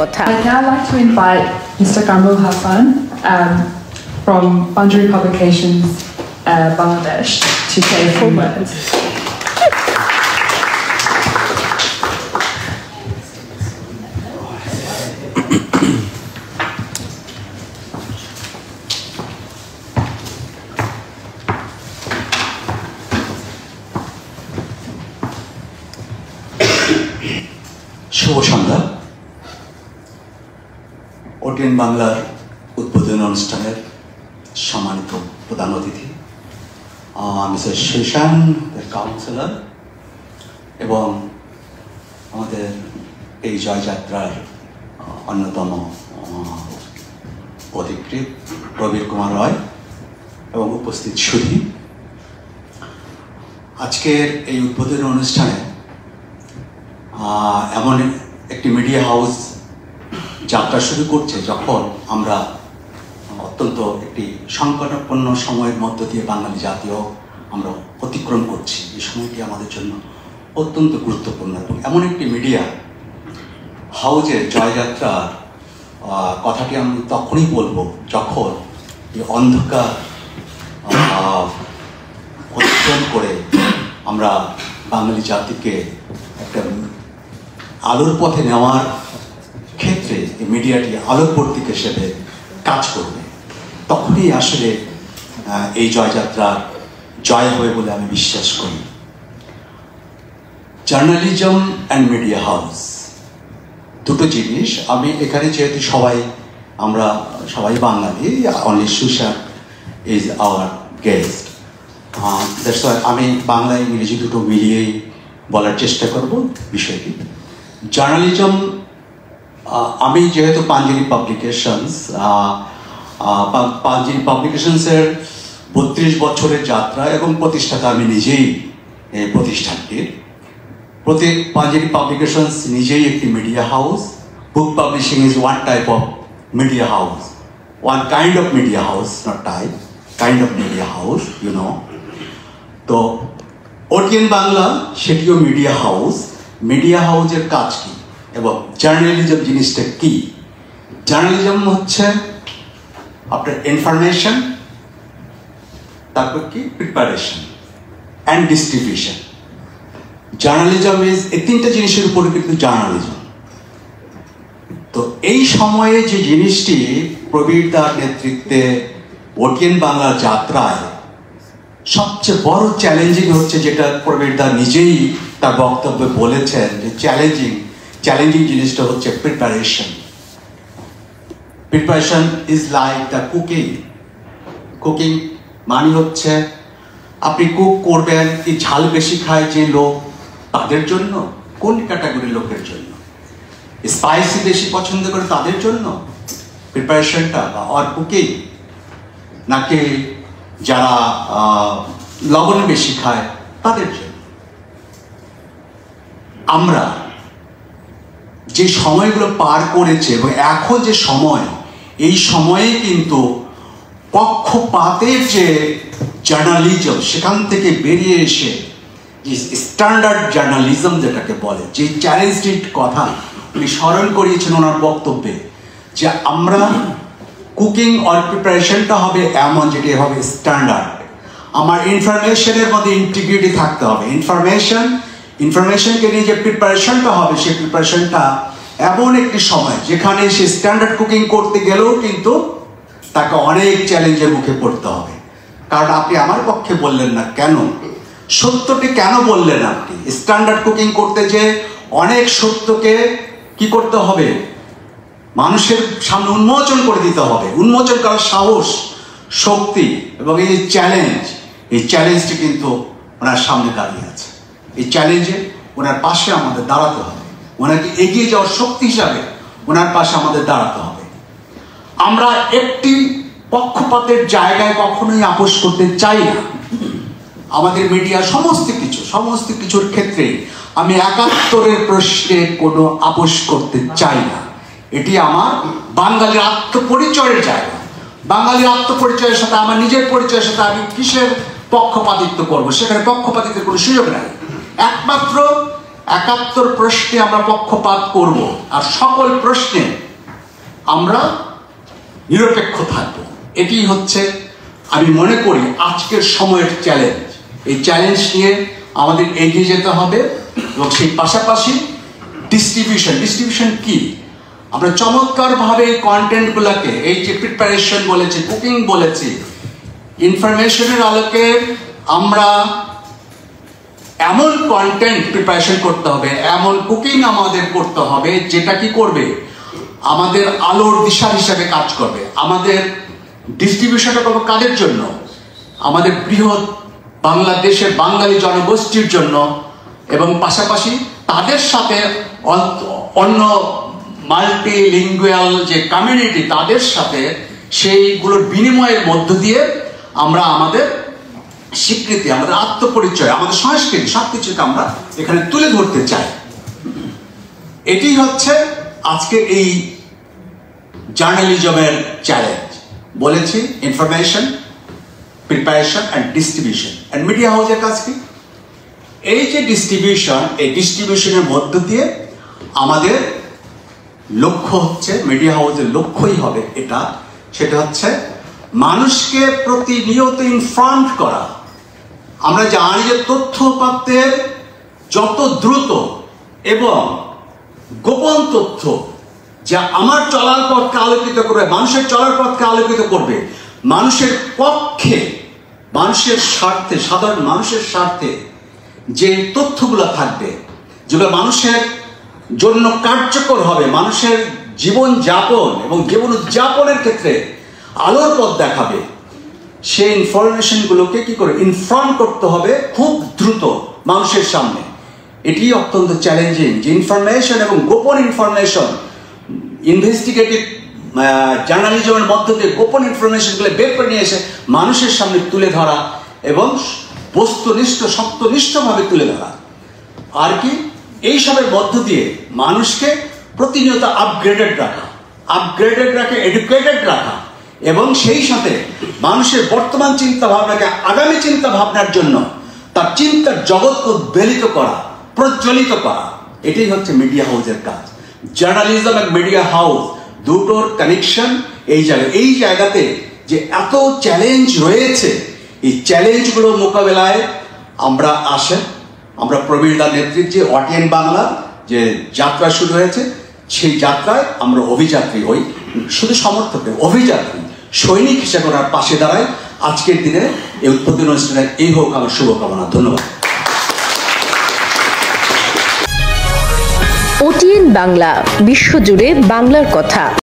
কথা। I'd now like to invite Mr. Kamrul Hassan from Banjari Publications, Bangladesh, to say a few words. শুভ সন্ধ্যা। ওটিএন বাংলার উদ্বোধন অনুষ্ঠানের সম্মানিত প্রধান অতিথি মিস্টার শেষান কাউন্সিলর এবং আমাদের এই জয়যাত্রার অন্যতম অধিকৃত প্রবীর কুমার রয় এবং উপস্থিত সুধী, আজকের এই উদ্বোধন অনুষ্ঠানে এমন একটি মিডিয়া হাউস যাত্রা শুরু করছে যখন আমরা অত্যন্ত একটি সংকটাপন্ন সময়ের মধ্য দিয়ে বাঙালি জাতীয় আমরা অতিক্রম করছি। এই সময়টি আমাদের জন্য অত্যন্ত গুরুত্বপূর্ণ এবং এমন একটি মিডিয়া হাউজের জয়যাত্রার কথাটি আমি তখনই বলবো যখন এই অন্ধকার অতিক্রম করে আমরা বাঙালি জাতিকে একটা আলোর পথে নেওয়ার ক্ষেত্রে এই মিডিয়াটি আলোর প্রতীক হিসেবে কাজ করবে। তখনই আসলে এই জয়যাত্রা জয় হবে বলে আমি বিশ্বাস করি। জার্নালিজম অ্যান্ড মিডিয়া হাউস দুটো জিনিস। আমি এখানে যেহেতু আমরা সবাই Bengali, only Susan is our guest, that's why আমি বাংলা ইংরেজি দুটো মিলিয়েই বলার চেষ্টা করব বিষয়টি। জার্নালিজম, আমি যেহেতু পাঞ্জাবি পাবলিকেশনসের 32 বছরের যাত্রা এবং প্রতিষ্ঠাতা আমি নিজেই এই প্রতিষ্ঠানটির। পাঞ্জাবি পাবলিকেশনস নিজেই একটি media house. Book publishing is one type of media house, one kind of media house, not type, kind of media house, you know. তো ওটিএন বাংলা সেটিও মিডিয়া হাউস। মিডিয়া হাউসের কাজ কি এবং জার্নালিজম জিনিসটা কি? জার্নালিজম হচ্ছে আপনার ইনফরমেশন, তারপর কি preparation and distribution. Journalism is এই তিনটা জিনিসের উপরে কিন্তু জার্নালিজম। তো এই সময়ে যে জিনিসটি প্রবীর দার নেতৃত্বে ওটিএন বাংলার যাত্রায় সবচেয়ে বড় চ্যালেঞ্জিং হচ্ছে, যেটা প্রবীর দা নিজেই তার বক্তব্যে বলেছেন যে চ্যালেঞ্জিং জিনিসটা হচ্ছে preparation. Preparation is like the cooking মানে হচ্ছে আপনি কুক করবেন, কি ঝাল বেশি খায় যে লোক তাদের জন্য, কোন ক্যাটাগরির লোকের জন্য, স্পাইসি বেশি পছন্দ করে তাদের জন্য প্রিপারেশনটা বা অর কুকিং, নাকি যারা লবণ বেশি খায় তাদের জন্য। আমরা যে সময়গুলো পার করেছে এবং এখন যে সময়, এই সময়ে কিন্তু পক্ষপাতের যে জার্নালিজম সেখান থেকে বেরিয়ে এসে যে স্ট্যান্ডার্ড জার্নালিজম যেটাকে বলে, যে চ্যালেঞ্জটির কথা উনি স্মরণ করিয়েছেন ওনার বক্তব্যে, যে আমরা কুকিং অর প্রিপারেশনটা হবে এমন যেটি হবে স্ট্যান্ডার্ড। আমার ইনফরমেশনের মধ্যে ইন্টিগ্রিটি থাকতে হবে। ইনফরমেশনকে নিয়ে যে প্রিপারেশনটা হবে সেই প্রিপারেশনটা এমন একটি সময় যেখানে সে স্ট্যান্ডার্ড কুকিং করতে গেলেও কিন্তু তাকে অনেক চ্যালেঞ্জের মুখে পড়তে হবে। কারণ আপনি আমার পক্ষে বললেন না কেন, সত্যটি কেন বললেন আপনি? স্ট্যান্ডার্ড কুকিং করতে যে অনেক সত্যকে কি করতে হবে, মানুষের সামনে উন্মোচন করে দিতে হবে। উন্মোচন করার সাহস, শক্তি এবং এই চ্যালেঞ্জটি কিন্তু ওনার সামনে দাঁড়িয়ে আছে। এই চ্যালেঞ্জে ওনার পাশে আমাদের দাঁড়াতে হবে, ওনাকে এগিয়ে যাওয়ার শক্তি হিসাবে ওনার পাশে আমাদের দাঁড়াতে হবে। আমরা একটি পক্ষপাতের জায়গায় কখনোই আপোষ করতে চাই না। আমাদের মিডিয়া সমস্ত কিছুর ক্ষেত্রে আমি 71-এর প্রশ্নে কোনো আপোষ করতে চাই না। এটি আমার বাঙালির আত্মপরিচয়ের জায়গা। বাঙালির আত্মপরিচয়ের সাথে আমার নিজের পরিচয়ের সাথে আমি কিসের পক্ষপাতিত্ব করব? সেখানে পক্ষপাতিত্বের কোনো সুযোগ নাই। একমাত্র 71 প্রশ্নে আমরা পক্ষপাত করব, আর সকল প্রশ্নে আমরা নিরপেক্ষ থাকব। এটি হচ্ছে আমি মনে করি আজকের সময়ের চ্যালেঞ্জ। এই চ্যালেঞ্জ নিয়ে আমাদের এগিয়ে যেতে হবে এবং সেই পাশাপাশি ডিস্ট্রিবিউশন কি, আমরা চমৎকারভাবে এই কন্টেন্টগুলোকে, এই যে প্রিপারেশন বলেছি, কুকিং বলেছি, ইনফরমেশনের আলোকে আমরা এমন কন্টেন্ট প্রিপারেশন করতে হবে, এমন কুকিং আমাদের করতে হবে যেটা কি করবে, আমাদের আলোর দিশা হিসাবে কাজ করবে। আমাদের ডিস্ট্রিবিউশনটা করবো কাদের জন্য? আমাদের বৃহৎ বাংলাদেশের বাঙালি জনগোষ্ঠীর জন্য, এবং পাশাপাশি তাদের সাথে অন্য মাল্টিলিঙ্গুয়াল যে কমিউনিটি, তাদের সাথে সেইগুলোর বিনিময়ের মধ্য দিয়ে আমরা আমাদের স্বীকৃতি, আমাদের আত্মপরিচয়, আমাদের সংস্কৃতি সবকিছুকে আমরা এখানে তুলে ধরতে চাই। এটি হচ্ছে আজকে এই জার্নালিজমের চ্যালেঞ্জ। বলেছি information, preparation and distribution. And media হাউসের কাজ কি? এই যে ডিস্ট্রিবিউশন, এই ডিস্ট্রিবিউশনের মধ্য দিয়ে আমাদের লক্ষ্য হচ্ছে, মিডিয়া হাউসের লক্ষ্যই হবে এটা, সেটা হচ্ছে মানুষকে প্রতিনিয়ত ইনফর্ম করা। আমরা জানি যে তথ্য প্রাপ্তের যত দ্রুত এবং গোপন তথ্য যা আমার চলার পথকে আলোকিত করবে, মানুষের চলার পথকে আলোকিত করবে, মানুষের পক্ষে, মানুষের স্বার্থে, সাধারণ মানুষের স্বার্থে যে তথ্যগুলো থাকবে, যেগুলো মানুষের জন্য কার্যকর হবে, মানুষের জীবন যাপন এবং জীবন উদযাপনের ক্ষেত্রে আলোর পথ দেখাবে, সেই ইনফরমেশনগুলোকে কি করে ইনফর্ম করতে হবে খুব দ্রুত মানুষের সামনে। এটি অত্যন্ত চ্যালেঞ্জিং যে ইনফরমেশন এবং গোপন ইনফরমেশন, ইনভেস্টিগেটিভ জার্নালিজমের মধ্য দিয়ে গোপন ইনফরমেশনগুলো বের করে নিয়ে এসে মানুষের সামনে তুলে ধরা এবং বস্তুনিষ্ঠ, সত্যনিষ্ঠভাবে তুলে ধরা। আর কি এইসবের মধ্য দিয়ে মানুষকে প্রতিনিয়ত আপগ্রেডেড রাখা, এডুকেটেড রাখা, এবং সেই সাথে মানুষের বর্তমান চিন্তা ভাবনাকে আগামী চিন্তা ভাবনার জন্য তার চিন্তার জগৎকে উদ্বেলিত করা, প্রজ্বলিত করা। এটাই হচ্ছে মিডিয়া হাউসের কাজ। জার্নালিজম এবং মিডিয়া হাউস দুটোর কানেকশন এই জায়গাতে যে এত চ্যালেঞ্জ রয়েছে, এই চ্যালেঞ্জগুলো মোকাবেলায় আমরা প্রবীরদার নেতৃত্বে অটিএন বাংলা যে যাত্রা শুরু হয়েছে, সেই যাত্রায় আমরা অভিযাত্রী হই, শুধু সমর্থক নয়, অভিযাত্রী সৈনিক হিসেবে ওনার পাশে দাঁড়ায়। আজকের দিনে এই উদ্বোধন অনুষ্ঠানের এই হোক আমার শুভকামনা। ধন্যবাদ। OTN বাংলা, বিশ্বজুড়ে বাংলার কথা।